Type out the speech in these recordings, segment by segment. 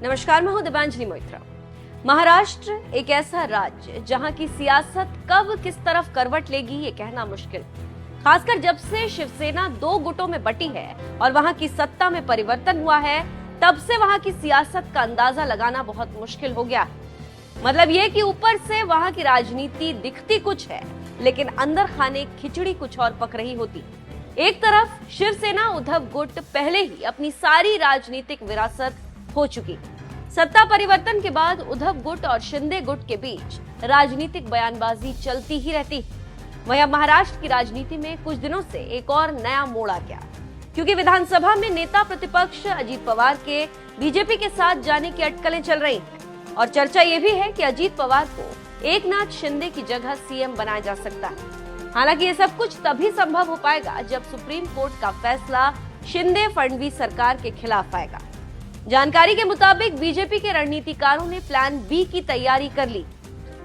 नमस्कार, मैं हूं दिव्यांजलि मोइत्रा। महाराष्ट्र एक ऐसा राज्य जहां की सियासत कब किस तरफ करवट लेगी ये कहना मुश्किल, खासकर जब से शिवसेना दो गुटों में बटी है और वहां की सत्ता में परिवर्तन हुआ है, तब से वहां की सियासत का अंदाजा लगाना बहुत मुश्किल हो गया है। मतलब ये कि ऊपर से वहां की राजनीति दिखती कुछ है, लेकिन अंदर खाने खिचड़ी कुछ और पक रही होती। एक तरफ शिवसेना उद्धव गुट पहले ही अपनी सारी राजनीतिक विरासत खो चुकी। सत्ता परिवर्तन के बाद उद्धव गुट और शिंदे गुट के बीच राजनीतिक बयानबाजी चलती ही रहती। वहीं महाराष्ट्र की राजनीति में कुछ दिनों से एक और नया मोड़ आ गया, क्योंकि विधानसभा में नेता प्रतिपक्ष अजीत पवार के बीजेपी के साथ जाने की अटकलें चल रही हैं। और चर्चा ये भी है कि अजीत पवार को एकनाथ शिंदे की जगह सीएम बनाया जा सकता है। हालांकि ये सब कुछ तभी संभव हो पाएगा जब सुप्रीम कोर्ट का फैसला शिंदे फडणवीस सरकार के खिलाफ आएगा। जानकारी के मुताबिक बीजेपी के रणनीतिकारों ने प्लान बी की तैयारी कर ली।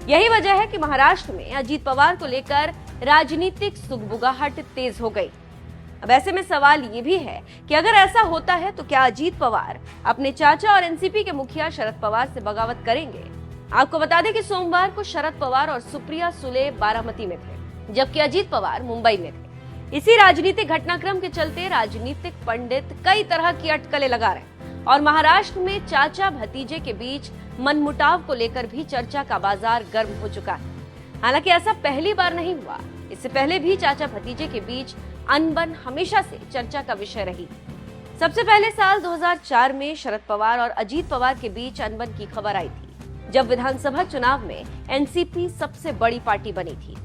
यही वजह है कि महाराष्ट्र में अजीत पवार को लेकर राजनीतिक सुगबुगाहट तेज हो गई। अब ऐसे में सवाल ये भी है कि अगर ऐसा होता है तो क्या अजीत पवार अपने चाचा और एनसीपी के मुखिया शरद पवार से बगावत करेंगे? आपको बता दें कि सोमवार को शरद पवार और सुप्रिया सुले बारामती में थे, जबकि अजीत पवार मुंबई में थे। इसी राजनीतिक घटनाक्रम के चलते राजनीतिक पंडित कई तरह की अटकलें लगा रहे हैं और महाराष्ट्र में चाचा भतीजे के बीच मनमुटाव को लेकर भी चर्चा का बाजार गर्म हो चुका है। हालांकि ऐसा पहली बार नहीं हुआ, इससे पहले भी चाचा भतीजे के बीच अनबन हमेशा से चर्चा का विषय रही। सबसे पहले साल 2004 में शरद पवार और अजीत पवार के बीच अनबन की खबर आई थी, जब विधानसभा चुनाव में एनसीपी सबसे बड़ी पार्टी बनी थी।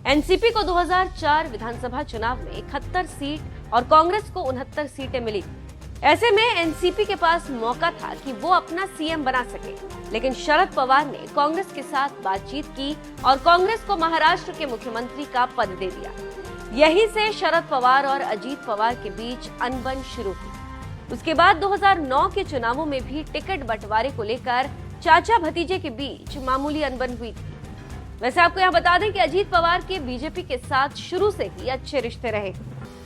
एनसीपी को 2004 विधानसभा चुनाव में 71 सीट और कांग्रेस को 69 सीटें मिली थी। ऐसे में एनसीपी के पास मौका था कि वो अपना सीएम बना सके, लेकिन शरद पवार ने कांग्रेस के साथ बातचीत की और कांग्रेस को महाराष्ट्र के मुख्यमंत्री का पद दे दिया। यहीं से शरद पवार और अजीत पवार के बीच अनबन शुरू हुई। उसके बाद 2009 के चुनावों में भी टिकट बंटवारे को लेकर चाचा भतीजे के बीच मामूली अनबन हुई थी। वैसे आपको यहाँ बता दें कि अजीत पवार के बीजेपी के साथ शुरू से ही अच्छे रिश्ते रहे।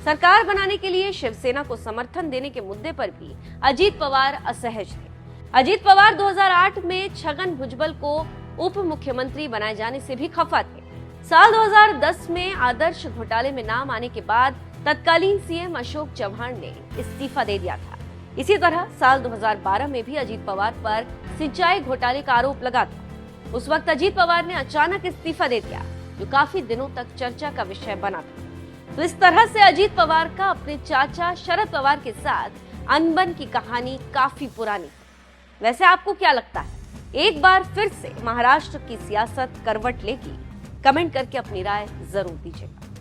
सरकार बनाने के लिए शिवसेना को समर्थन देने के मुद्दे पर भी अजीत पवार असहज थे। अजीत पवार 2008 में छगन भुजबल को उप मुख्यमंत्री बनाए जाने से भी खफा थे। साल 2010 में आदर्श घोटाले में नाम आने के बाद तत्कालीन सीएम अशोक चव्हाण ने इस्तीफा दे दिया था। इसी तरह साल 2012 में भी अजीत पवार पर सिंचाई घोटाले का आरोप लगा था। उस वक्त अजीत पवार ने अचानक इस्तीफा दे दिया, जो काफी दिनों तक चर्चा का विषय बना था। तो इस तरह से अजीत पवार का अपने चाचा शरद पवार के साथ अनबन की कहानी काफी पुरानी। वैसे आपको क्या लगता है, एक बार फिर से महाराष्ट्र की सियासत करवट लेगी? कमेंट करके अपनी राय जरूर दीजिएगा।